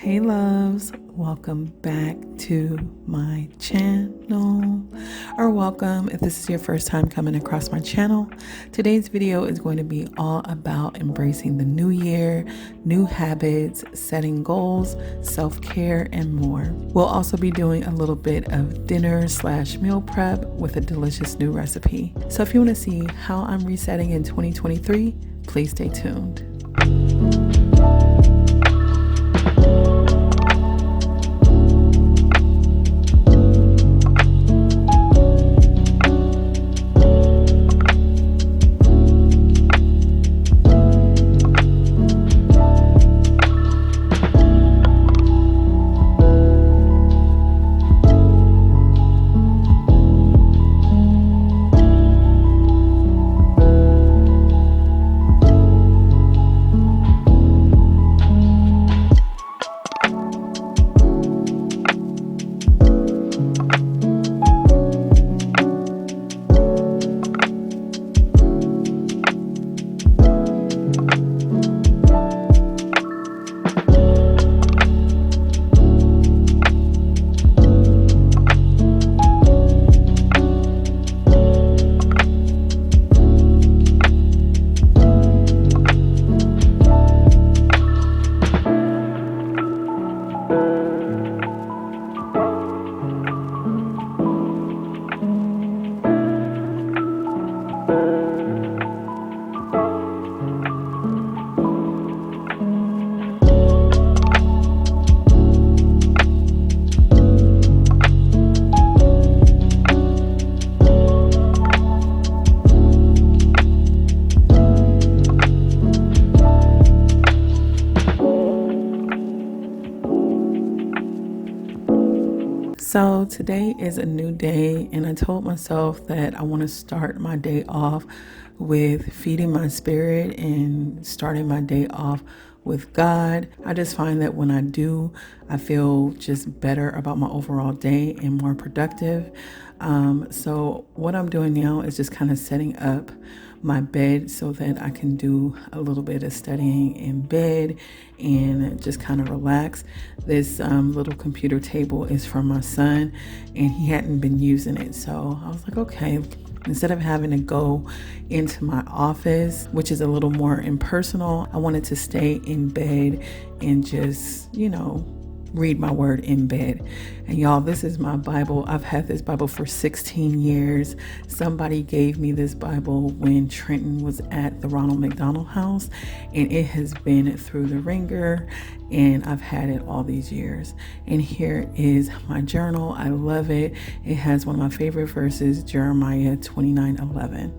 Hey loves, welcome back to my channel, or welcome if this is your first time coming across my channel. Today's video is going to be all about embracing the new year, new habits, setting goals, self-care, and more. We'll also be doing a little bit of dinner/meal prep with a delicious new recipe. So if you want to see how I'm resetting in 2023, please stay tuned. So today is a new day, and I told myself that I want to start my day off with feeding my spirit and starting my day off with God. I just find that when I do, I feel just better about my overall day and more productive. So what I'm doing now is just kind of setting up my bed so that I can do a little bit of studying in bed and just kind of relax. This little computer table is from my son, and he hadn't been using it. So I was like, okay, instead of having to go into my office, which is a little more impersonal, I wanted to stay in bed and just, read my word in bed. And y'all, this is my Bible. I've had this Bible for 16 years. Somebody gave me this Bible when Trenton was at the Ronald McDonald House, and it has been through the ringer, and I've had it all these years. And here is my journal. I love it. It has one of my favorite verses, Jeremiah 29:11.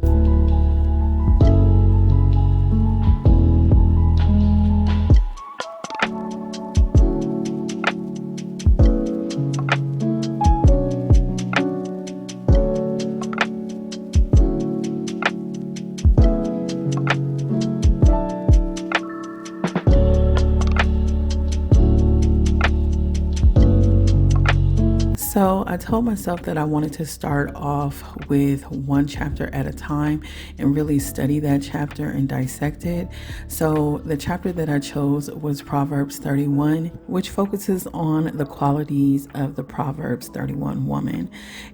So I told myself that I wanted to start off with one chapter at a time and really study that chapter and dissect it. So the chapter that I chose was Proverbs 31, which focuses on the qualities of the Proverbs 31 woman.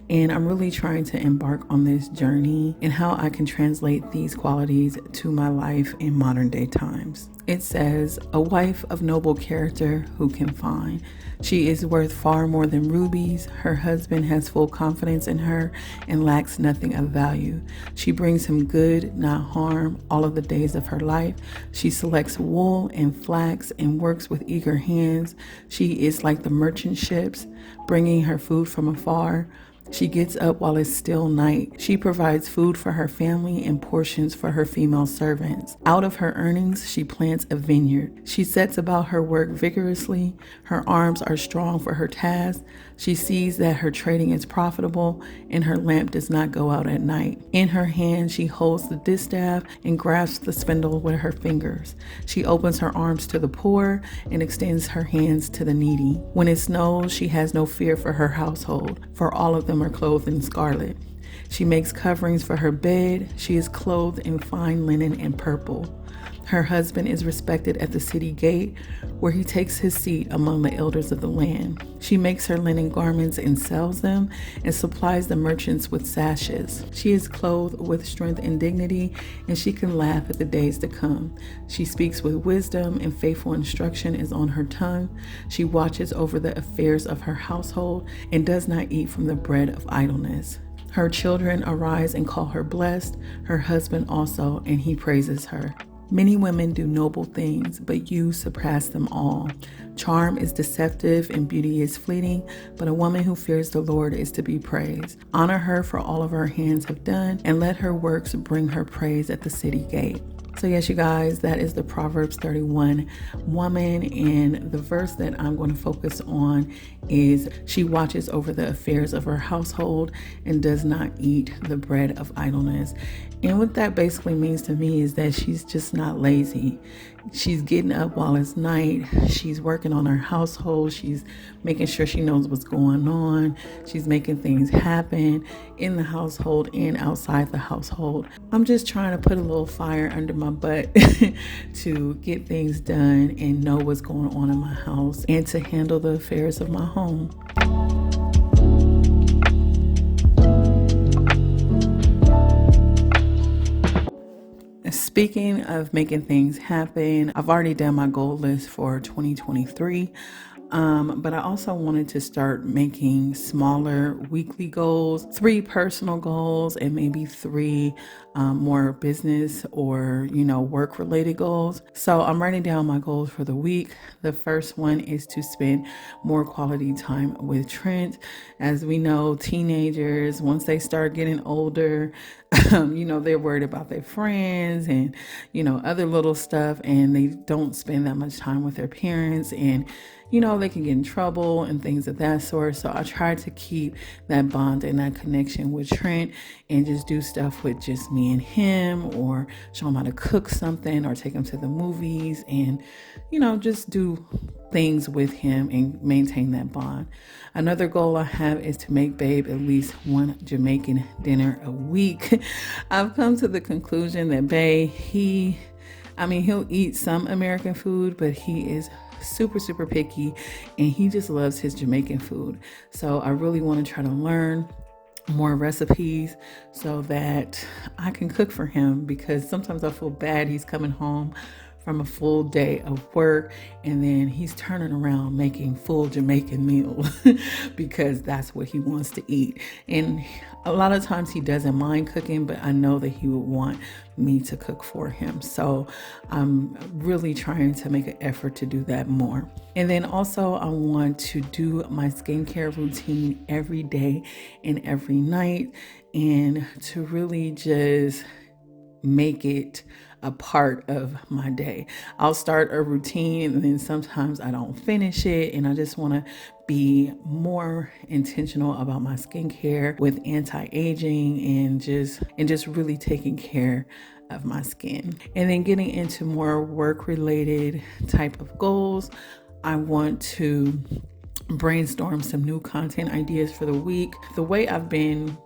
And I'm really trying to embark on this journey and how I can translate these qualities to my life in modern day times. It says, "A wife of noble character who can find? She is worth far more than rubies. Her husband has full confidence in her and lacks nothing of value. She brings him good, not harm, all of the days of her life. She selects wool and flax and works with eager hands. She is like the merchant ships, bringing her food from afar. She gets up while it's still night. She provides food for her family and portions for her female servants. Out of her earnings, she plants a vineyard. She sets about her work vigorously. Her arms are strong for her task. She sees that her trading is profitable, and her lamp does not go out at night. In her hand, she holds the distaff and grasps the spindle with her fingers. She opens her arms to the poor and extends her hands to the needy. When it snows, she has no fear for her household, for all of them are clothed in scarlet. She makes coverings for her bed. She is clothed in fine linen and purple. Her husband is respected at the city gate, where he takes his seat among the elders of the land. She makes her linen garments and sells them, and supplies the merchants with sashes. She is clothed with strength and dignity, and she can laugh at the days to come. She speaks with wisdom, and faithful instruction is on her tongue. She watches over the affairs of her household, and does not eat from the bread of idleness. Her children arise and call her blessed, her husband also, and he praises her. Many women do noble things, but you surpass them all. Charm is deceptive and beauty is fleeting, but a woman who fears the Lord is to be praised. Honor her for all of her hands have done, and let her works bring her praise at the city gate. So yes, you guys, that is the Proverbs 31 woman, and the verse that I'm going to focus on is she watches over the affairs of her household and does not eat the bread of idleness. And what that basically means to me is that she's just not lazy. She's getting up while it's night. She's working on her household. She's making sure she knows what's going on. She's making things happen in the household and outside the household. I'm just trying to put a little fire under my butt to get things done and know what's going on in my house and to handle the affairs of my home. Speaking of making things happen, I've already done my goal list for 2023. But I also wanted to start making smaller weekly goals, 3 personal goals, and maybe 3 more business or, work related goals. So I'm writing down my goals for the week. The first one is to spend more quality time with Trent. As we know, teenagers, once they start getting older, they're worried about their friends and, other little stuff, and they don't spend that much time with their parents, and they can get in trouble and things of that sort. So I try to keep that bond and that connection with Trent and just do stuff with just me and him, or show him how to cook something, or take him to the movies, and, just do things with him and maintain that bond. Another goal I have is to make Babe at least one Jamaican dinner a week. I've come to the conclusion that Babe, he'll eat some American food, but he is super, super picky, and he just loves his Jamaican food. So I really want to try to learn more recipes so that I can cook for him, because sometimes I feel bad. He's coming home from a full day of work, and then he's turning around making full Jamaican meals because that's what he wants to eat. And a lot of times he doesn't mind cooking, but I know that he would want me to cook for him. So I'm really trying to make an effort to do that more. And then also I want to do my skincare routine every day and every night, and to really just make it a part of my day. I'll start a routine and then sometimes I don't finish it, and I just want to be more intentional about my skincare with anti-aging and just really taking care of my skin. And then getting into more work-related type of goals, I want to brainstorm some new content ideas for the week. The way I've been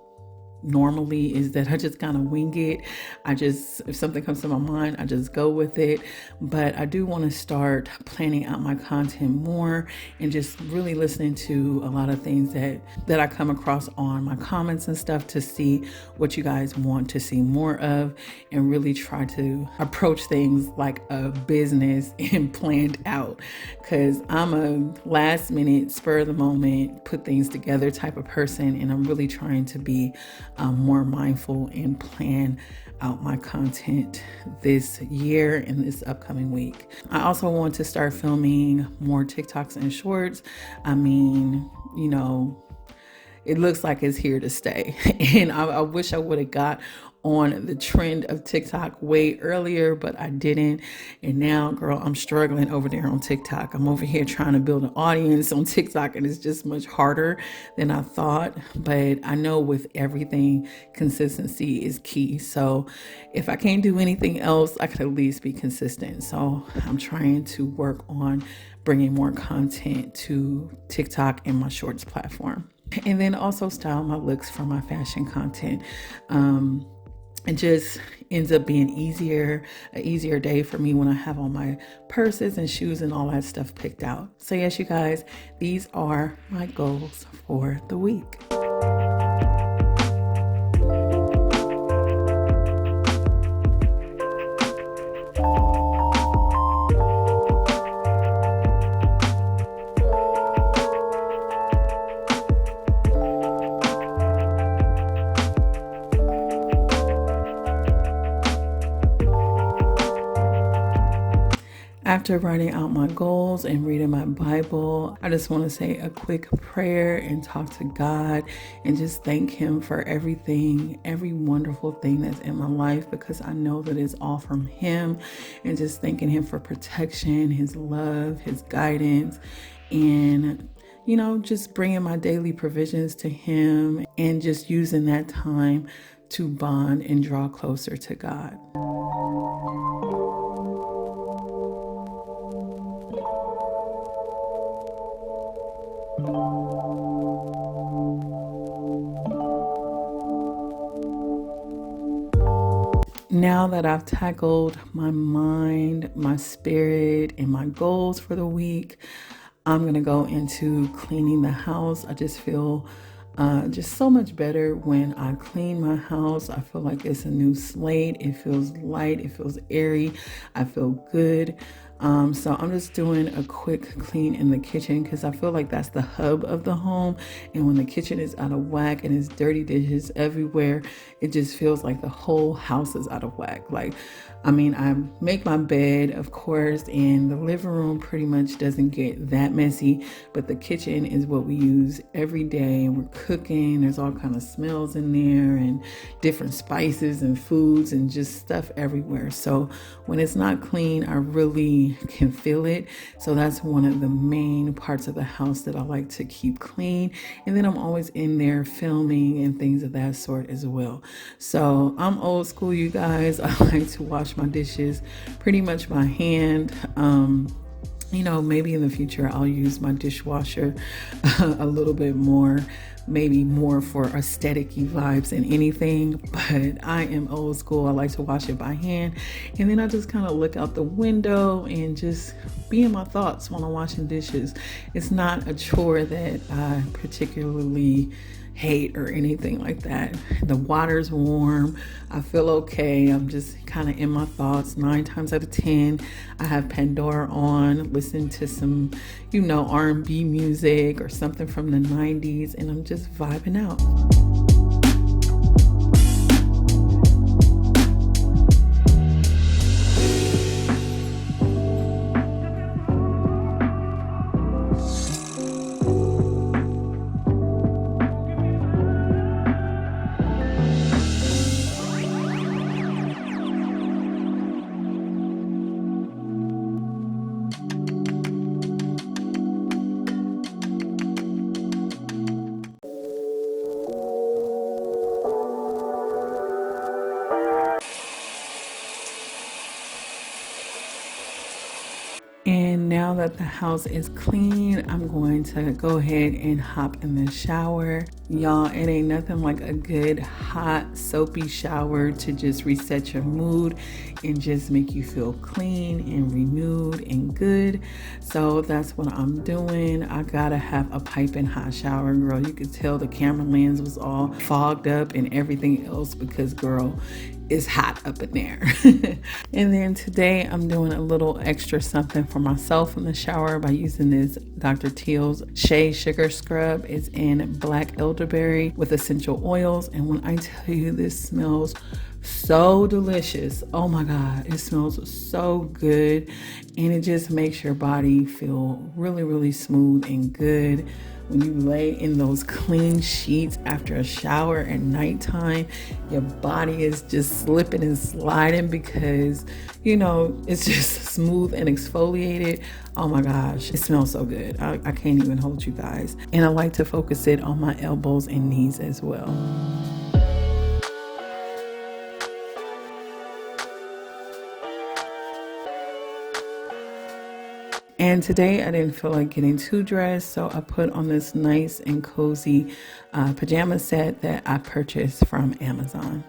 normally is that I just kind of wing it. If something comes to my mind, I just go with it. But I do want to start planning out my content more and just really listening to a lot of things that I come across on my comments and stuff, to see what you guys want to see more of, and really try to approach things like a business and planned out, because I'm a last minute, spur of the moment, put things together type of person, and I'm really trying to be more mindful and plan out my content this year and this upcoming week. I also want to start filming more TikToks and shorts. It looks like it's here to stay. And I wish I would have got on the trend of TikTok way earlier, but I didn't. And now, girl, I'm struggling over there on TikTok. I'm over here trying to build an audience on TikTok, and it's just much harder than I thought. But I know with everything, consistency is key. So if I can't do anything else, I could at least be consistent. So I'm trying to work on bringing more content to TikTok and my shorts platform. And then also style my looks for my fashion content. it just ends up being an easier day for me when I have all my purses and shoes and all that stuff picked out. So yes, you guys, these are my goals for the week. After writing out my goals and reading my Bible, I just want to say a quick prayer and talk to God and just thank Him for everything, every wonderful thing that's in my life, because I know that it's all from Him, and just thanking Him for protection, His love, His guidance, and just bringing my daily provisions to Him and just using that time to bond and draw closer to God. Now that I've tackled my mind, my spirit, and my goals for the week, I'm going to go into cleaning the house. I just feel just so much better when I clean my house. I feel like it's a new slate. It feels light. It feels airy. I feel good. So I'm just doing a quick clean in the kitchen because I feel like that's the hub of the home. And when the kitchen is out of whack and it's dirty dishes everywhere, it just feels like the whole house is out of whack. I make my bed, of course, and the living room pretty much doesn't get that messy, but the kitchen is what we use every day, and we're cooking. There's all kind of smells in there and different spices and foods and just stuff everywhere. So when it's not clean, I really can feel it. So that's one of the main parts of the house that I like to keep clean. And then I'm always in there filming and things of that sort as well. So I'm old school, you guys. I like to wash my dishes pretty much by hand. Maybe in the future I'll use my dishwasher a little bit more, maybe more for aesthetic-y vibes than anything, but I am old school. I like to wash it by hand, and then I just kind of look out the window and just be in my thoughts when I'm washing dishes. It's not a chore that I particularly hate or anything like that. The water's warm. I feel okay. I'm just kind of in my thoughts. 9 times out of 10, I have Pandora on, listen to some, R&B music or something from the 90s, and I'm just vibing out. And now that the house is clean, I'm going to go ahead and hop in the shower. Y'all, it ain't nothing like a good, hot, soapy shower to just reset your mood and just make you feel clean and renewed and good. So that's what I'm doing. I gotta have a piping hot shower, girl. You could tell the camera lens was all fogged up and everything else because, girl, it's hot up in there. And then today I'm doing a little extra something for myself in the shower by using this Dr. Teal's Shea Sugar Scrub. It's in black elderberry with essential oils. And when I tell you, this smells so delicious. Oh my God, it smells so good. And it just makes your body feel really, really smooth and good. When you lay in those clean sheets after a shower at nighttime, your body is just slipping and sliding because, it's just smooth and exfoliated. Oh my gosh, it smells so good. I can't even hold you guys. And I like to focus it on my elbows and knees as well. And today I didn't feel like getting too dressed, so I put on this nice and cozy pajama set that I purchased from Amazon.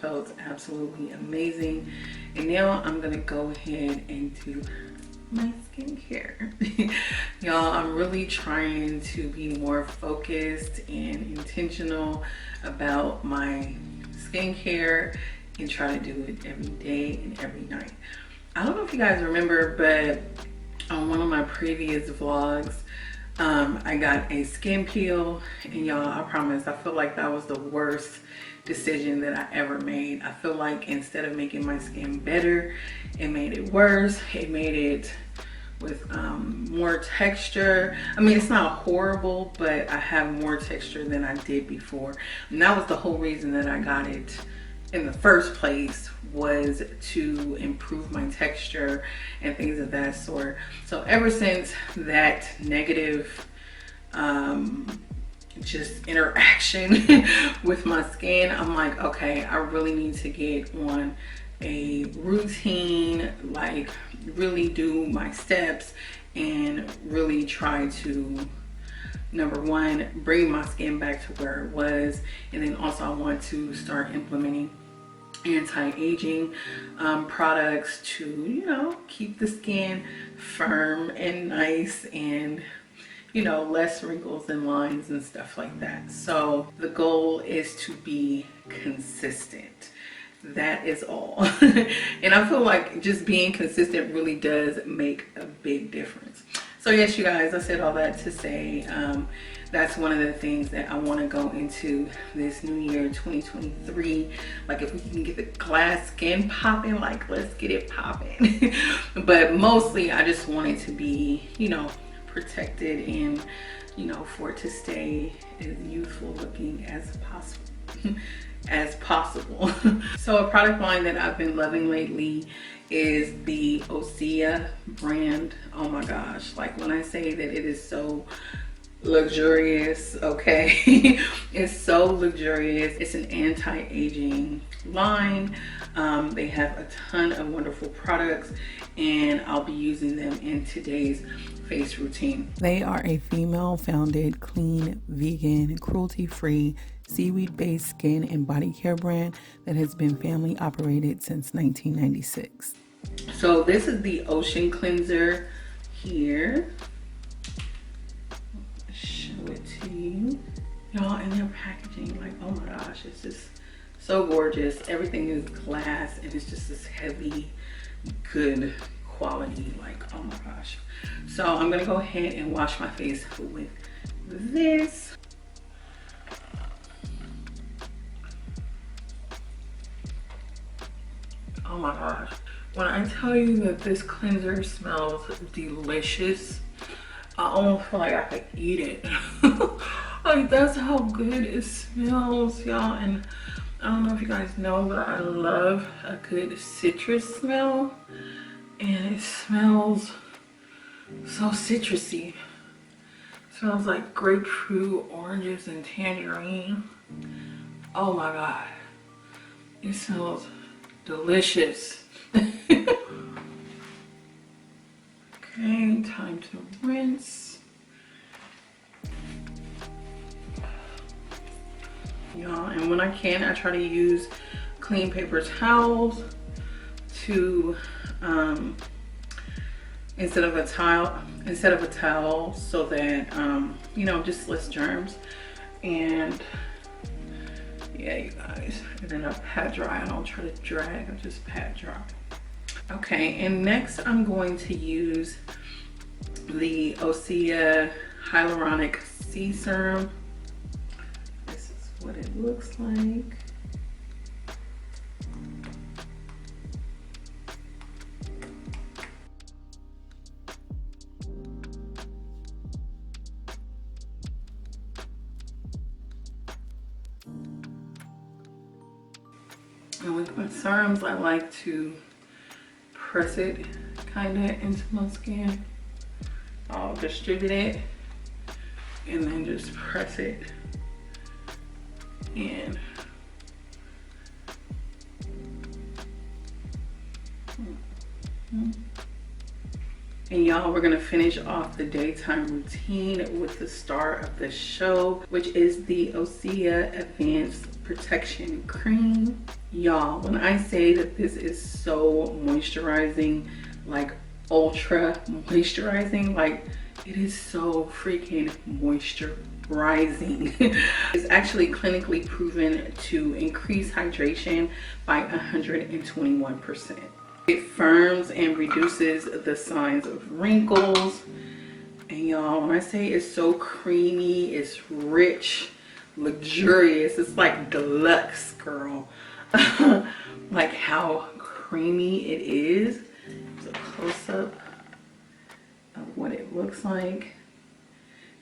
felt absolutely amazing. And now I'm gonna go ahead and do my skincare. Y'all, I'm really trying to be more focused and intentional about my skincare and try to do it every day and every night. I don't know if you guys remember, but on one of my previous vlogs, I got a skin peel, and y'all, I promise, I feel like that was the worst decision that I ever made. I feel like instead of making my skin better, it made it worse. It made it with more texture. I mean, it's not horrible, but I have more texture than I did before. And that was the whole reason that I got it in the first place, was to improve my texture and things of that sort. So ever since that negative just interaction with my skin, I'm like, okay, I really need to get on a routine, like really do my steps and really try to, number one, bring my skin back to where it was. And then also I want to start implementing anti-aging products to, you know, keep the skin firm and nice and, you know, less wrinkles and lines and stuff like that. So the goal is to be consistent. That is all. And I feel like just being consistent really does make a big difference. So yes, you guys, I said all that to say that's one of the things that I want to go into this new year 2023. Like, if we can get the glass skin popping, like, let's get it popping. But mostly I just want it to be, you know, protected and, you know, for it to stay as youthful looking as possible. So a product line that I've been loving lately is the Osea brand. Oh my gosh, like when I say that it is so luxurious, okay. It's so luxurious. It's an anti-aging line. They have a ton of wonderful products, and I'll be using them in today's face routine. They are a female-founded, clean, vegan, cruelty-free, seaweed-based skin and body care brand that has been family operated since 1996. So this is the Ocean Cleanser here. I'll show it to you. Y'all, and their packaging, like, oh my gosh, it's just so gorgeous. Everything is glass, and it's just this heavy, good quality, like, oh my gosh. So I'm gonna go ahead and wash my face with this. Oh my gosh. When I tell you that this cleanser smells delicious, I almost feel like I could eat it. Like, that's how good it smells, y'all. And I don't know if you guys know, but I love a good citrus smell. And it smells so citrusy. It smells like grapefruit, oranges, and tangerine. Oh my God. It smells delicious. Okay, time to rinse. Y'all, and when I can, I try to use clean paper towels to instead of a towel, so that you know, just less germs. And yeah, you guys, and then I pat dry. I don't try to drag, I just pat dry. Okay, and next I'm going to use the Osea Hyaluronic Sea Serum. This is what it looks like. And with my serums, I like to press it kind of into my skin. I'll distribute it and then just press it in. And y'all, we're gonna finish off the daytime routine with the star of the show, which is the Osea Advanced Protection Cream. Y'all, when I say that this is so moisturizing, like ultra moisturizing, like it is so freaking moisturizing. It's actually clinically proven to increase hydration by 121%. It firms and reduces the signs of wrinkles. And y'all, when I say it's so creamy, it's rich, luxurious, it's like deluxe, girl. Like how creamy it is. It's a close-up of what it looks like.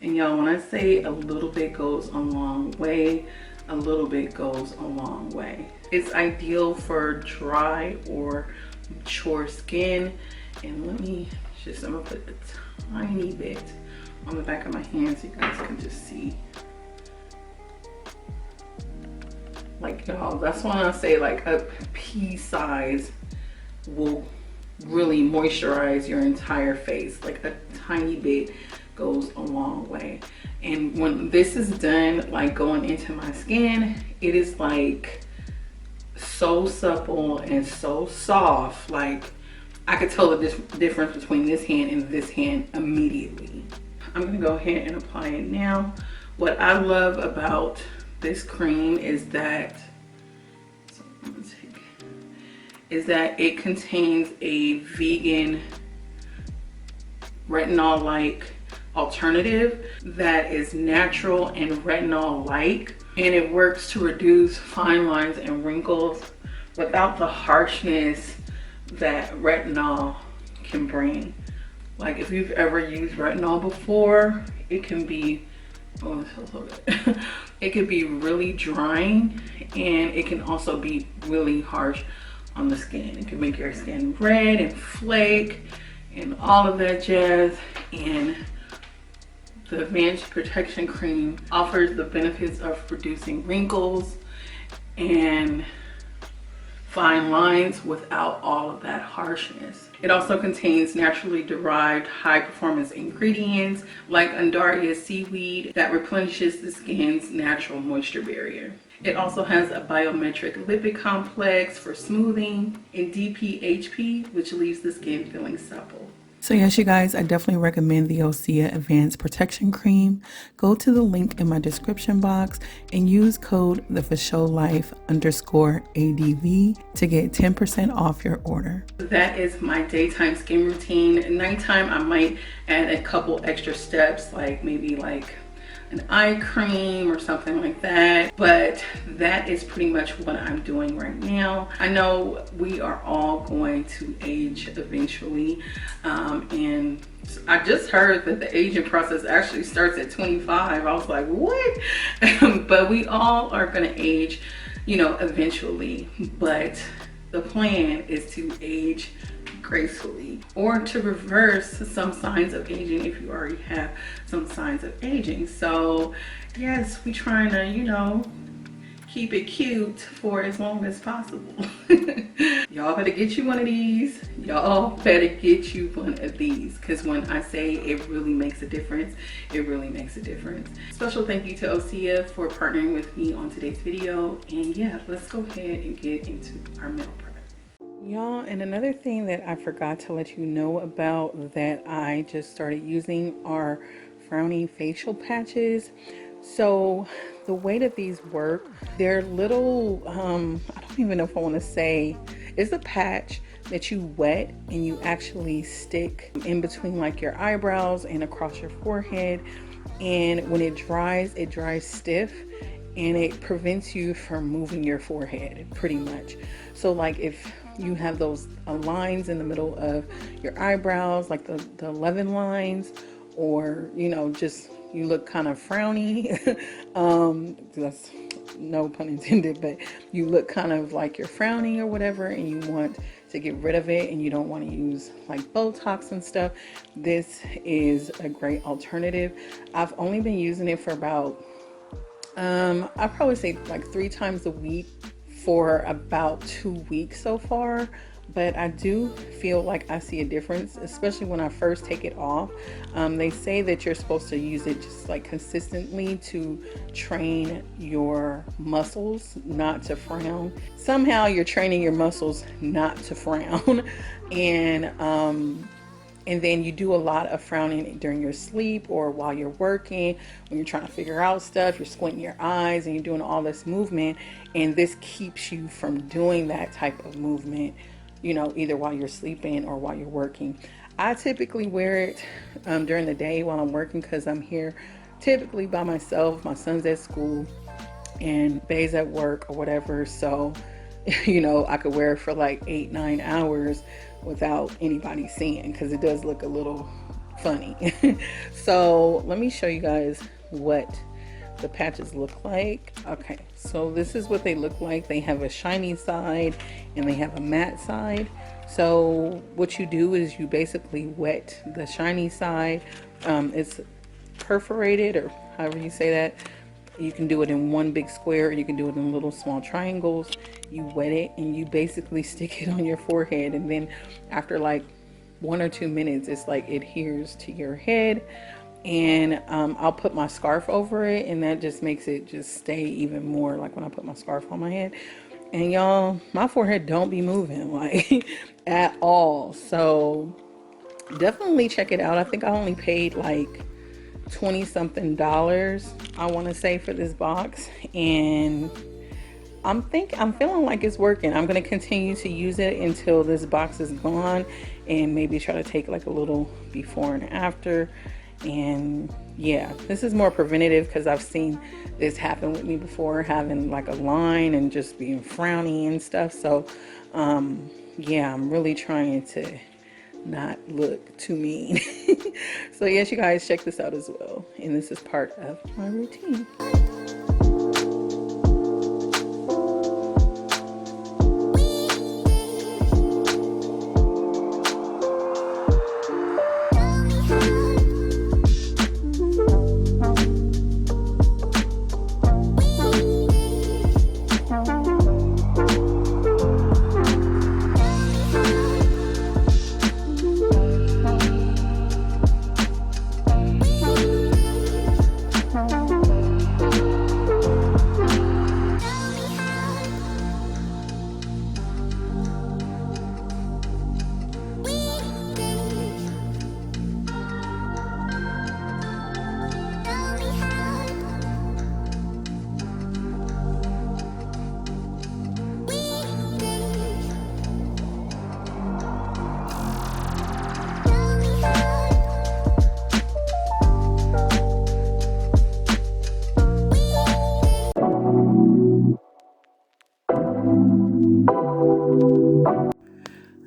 And y'all, when I say a little bit goes a long way, a little bit goes a long way. It's ideal for dry or mature skin. And let me just, I'm gonna put a tiny bit on the back of my hand so you guys can just see. Like, y'all, that's when I say like a pea size will really moisturize your entire face. Like a tiny bit goes a long way. And when this is done, like going into my skin, it is like so supple and so soft. Like I could tell the difference between this hand and this hand immediately. I'm gonna go ahead and apply it now. What I love about this cream is that it contains a vegan retinol-like alternative that is natural and retinol-like, and it works to reduce fine lines and wrinkles without the harshness that retinol can bring. Like if you've ever used retinol before, it can be, oh, it feels so good. It can be really drying, and it can also be really harsh on the skin. It can make your skin red and flake and all of that jazz. And the Advanced Protection Cream offers the benefits of reducing wrinkles and fine lines without all of that harshness. It also contains naturally derived high performance ingredients like Undaria seaweed that replenishes the skin's natural moisture barrier. It also has a biometric lipid complex for smoothing and DPHP, which leaves the skin feeling supple. So yes, you guys, I definitely recommend the Osea Advanced Protection Cream. Go to the link in my description box and use code _ADV to get 10% off your order. That is my daytime skin routine. At nighttime, I might add a couple extra steps, like maybe like an eye cream or something like that, but that is pretty much what I'm doing right now. I know we are all going to age eventually, and I just heard that the aging process actually starts at 25. I was like, what? But we all are gonna age, you know, eventually, but the plan is to age gracefully, or to reverse some signs of aging if you already have some signs of aging. So yes, we trying to, you know, keep it cute for as long as possible. Y'all better get you one of these. Y'all better get you one of these, because when I say it really makes a difference, it really makes a difference. Special thank you to Osea for partnering with me on today's video. And yeah, let's go ahead and get into our meal prep. Y'all, and another thing that I forgot to let you know about that I just started using are frowny facial patches. So the way that these work, they're little, I don't even know if I want to say, it's a patch that you wet and you actually stick in between like your eyebrows and across your forehead. And when it dries stiff, and it prevents you from moving your forehead pretty much. So like if you have those lines in the middle of your eyebrows, like the 11 lines, or, you know, just you look kind of frowny, that's no pun intended, but you look kind of like you're frowning or whatever, and you want to get rid of it and you don't want to use like Botox and stuff, this is a great alternative. I've only been using it for about I probably say like 3 times a week for about 2 weeks so far. but I do feel like I see a difference, especially when I first take it off. They say that you're supposed to use it just like consistently to train your muscles not to frown. Somehow you're training your muscles not to frown. And then you do a lot of frowning during your sleep or while you're working, when you're trying to figure out stuff, you're squinting your eyes and you're doing all this movement. And this keeps you from doing that type of movement, either while you're sleeping or while you're working. I typically wear it during the day while I'm working because I'm here typically by myself. My son's at school and Bay's at work or whatever. So, I could wear it for like 8-9 hours without anybody seeing, because it does look a little funny. So let me show you guys what the patches look like. Okay, so this is what they look like. They have a shiny side and they have a matte side. So what you do is you basically wet the shiny side. It's perforated, or however you say that. You can do it in one big square, or you can do it in little small triangles. You wet it and you basically stick it on your forehead, and then after like 1 or 2 minutes, it's like it adheres to your head. And I'll put my scarf over it, and that just makes it just stay even more, like when I put my scarf on my head. And y'all, my forehead don't be moving like at all. So definitely check it out. I think I only paid like 20 something dollars, I want to say, for this box, and I'm feeling like it's working. I'm going to continue to use it until this box is gone, and maybe try to take like a little before and after. And yeah, this is more preventative because I've seen this happen with me before, having like a line and just being frowny and stuff. So yeah, I'm really trying to not look too mean. So yes, you guys, check this out as well, and this is part of my routine.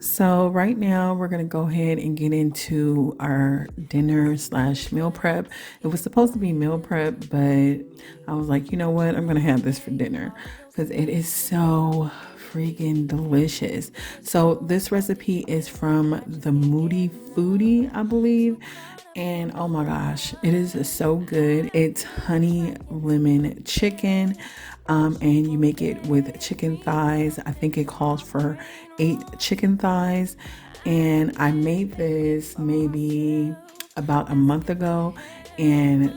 So right now we're going to go ahead and get into our dinner / meal prep. It was supposed to be meal prep, but I was like, you know what? I'm going to have this for dinner because it is so freaking delicious. So this recipe is from the Moody Foodie, I believe. And oh my gosh, it is so good. It's honey lemon chicken. And you make it with chicken thighs. I think it calls for 8 chicken thighs. And I made this maybe about a month ago, and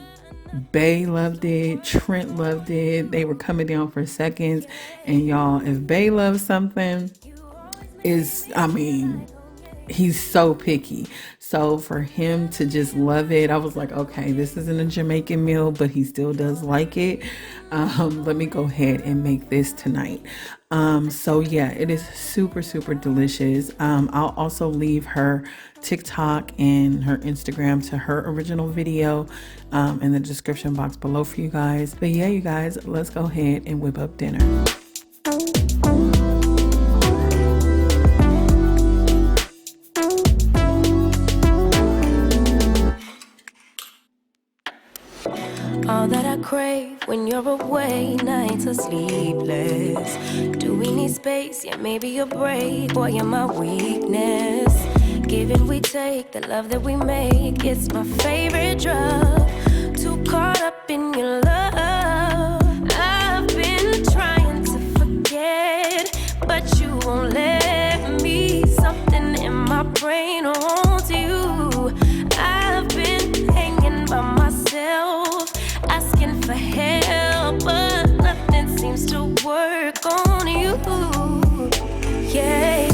Bay loved it, Trent loved it. They were coming down for seconds. And y'all, if Bay loves something, he's so picky. So for him to just love it, I was like, okay, this isn't a Jamaican meal, but he still does like it. Let me go ahead and make this tonight. So yeah, it is super, super delicious. I'll also leave her TikTok and her Instagram to her original video in the description box below for you guys. But yeah, you guys, let's go ahead and whip up dinner. All that I crave when you're away, nights are sleepless. Do we need space? Yeah, maybe a break. Boy, you're my weakness. Give and we take, the love that we make, it's my favorite drug. Too caught up in your love. I've been trying to forget, but you won't let me. seems to work on you. Yeah,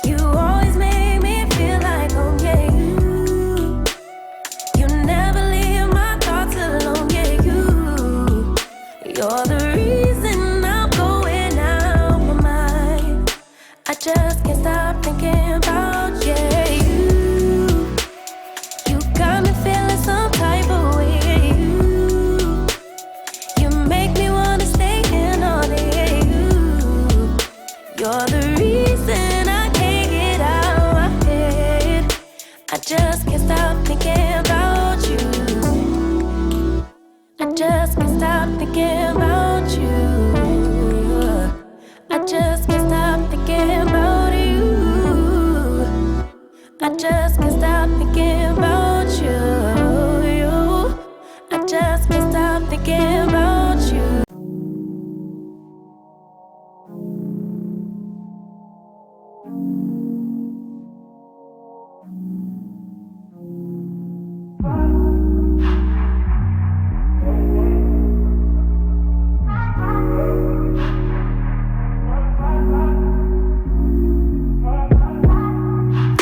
you always make me feel like, oh yeah, you never leave my thoughts alone. Yeah, you're the reason I'm going out my mind. I just can't stop thinking about, yeah, you got me feeling some type of way. You make me wanna stay in all day. You're the reason I can't get out my head. I just can't stop thinking about you. I just can't stop thinking about you. I just can't stop thinking about you. I just can't stop thinking about you. I just can't stop thinking about you.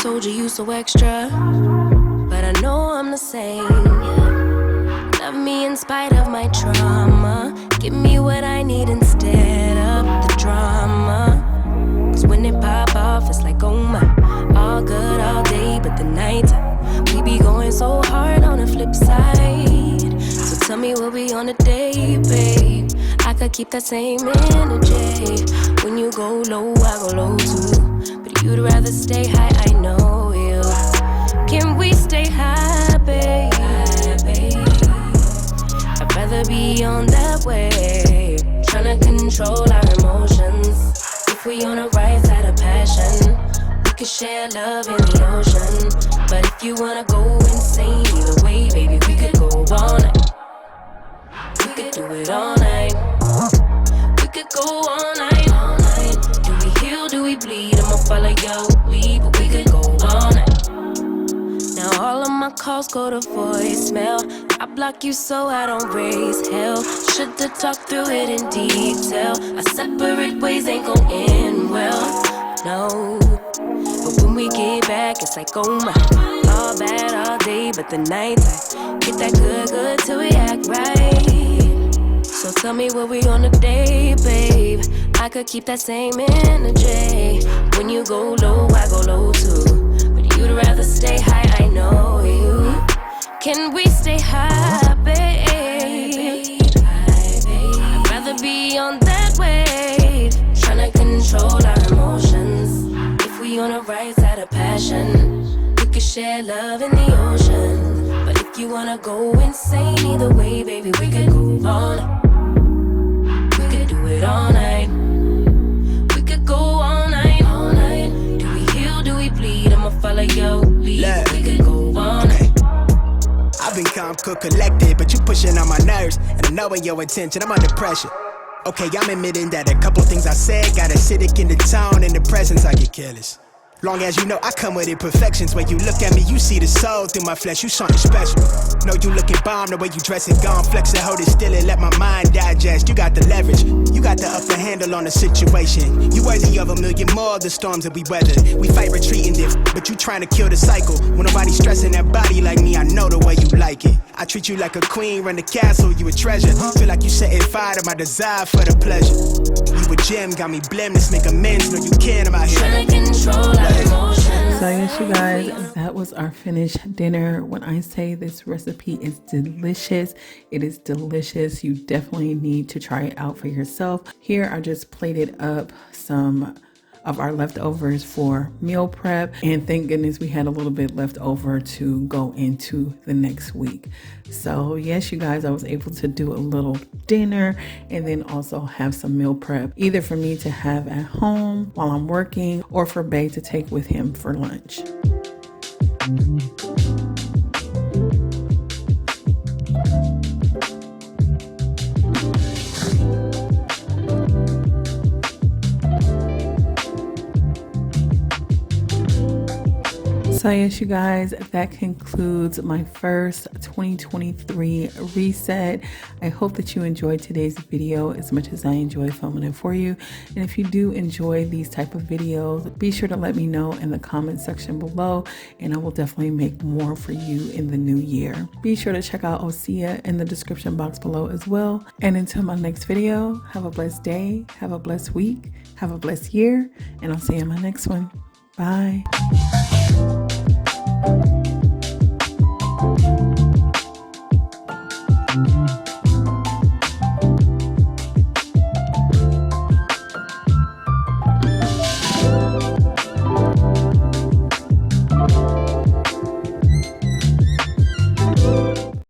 Told you so extra, but I know I'm the same. Love me in spite of my trauma. Give me what I need instead of the drama. Cause when it pop off, it's like, oh my, all good all day, but the night we be going so hard on the flip side. So tell me what we on a day, babe. I could keep that same energy. When you go low, I go low too. But you'd rather stay high, I know you. Can we stay high, babe? I'd rather be on that wave, tryna control our emotions. If we on the right side of passion, we could share love in the ocean. But if you wanna go insane either way, baby, we could go all night. We could do it all night. We could go all night, all night. Do we heal, do we bleed? I'ma follow your lead, but we could go all night. Now all of my calls go to voicemail. I block you so I don't raise hell. Should've talked through it in detail. Our separate ways ain't gon' end well, no. But when we get back, it's like, oh my, all bad all day, but the night I get that good till we act right. So tell me what we on a day, babe. I could keep that same energy. When you go low, I go low too. But you'd rather stay high, I know you. Can we stay high, babe? I'd rather be on that wave, tryna control our emotions. If we on the right side of passion, we could share love in the ocean. But if you wanna go insane either way, baby, we could go all night. We could do it all night. We could go all night, all night. Do we heal, do we bleed? I'ma follow your lead. Look. We could go all night. I've been calm, cool, collected, but you pushing on my nerves. And I know in your attention, I'm under pressure. Okay, I'm admitting that a couple things I said got acidic in the tone. In the presence, I get careless. Long as you know I come with imperfections. When you look at me, you see the soul through my flesh. You something special. Know you looking bomb, the way you dress it, gone flex it, hold it still and let my mind digest. You got the leverage, you got the upper handle on the situation. You worthy of a million more of the storms that we weathered. We fight retreating this, but you trying to kill the cycle. When nobody's stressing that body like me, I know the way you like it. I treat you like a queen, run the castle, you a treasure. Feel like you setting fire to my desire for the pleasure. You a gem, got me blameless, make amends, know you can, I'm out here. Tryna control our emotions. So yes, you guys, that was our finished dinner. When I say this recipe is delicious, it is delicious. You definitely need to try it out for yourself. Here I just plated up some of our leftovers for meal prep, and thank goodness we had a little bit left over to go into the next week. So yes, you guys, I was able to do a little dinner and then also have some meal prep, either for me to have at home while I'm working or for Bae to take with him for lunch. So yes, you guys, that concludes my first 2023 reset. I hope that you enjoyed today's video as much as I enjoy filming it for you. And if you do enjoy these type of videos, be sure to let me know in the comment section below, and I will definitely make more for you in the new year. Be sure to check out Osea in the description box below as well. And until my next video, have a blessed day, have a blessed week, have a blessed year, and I'll see you in my next one. Bye.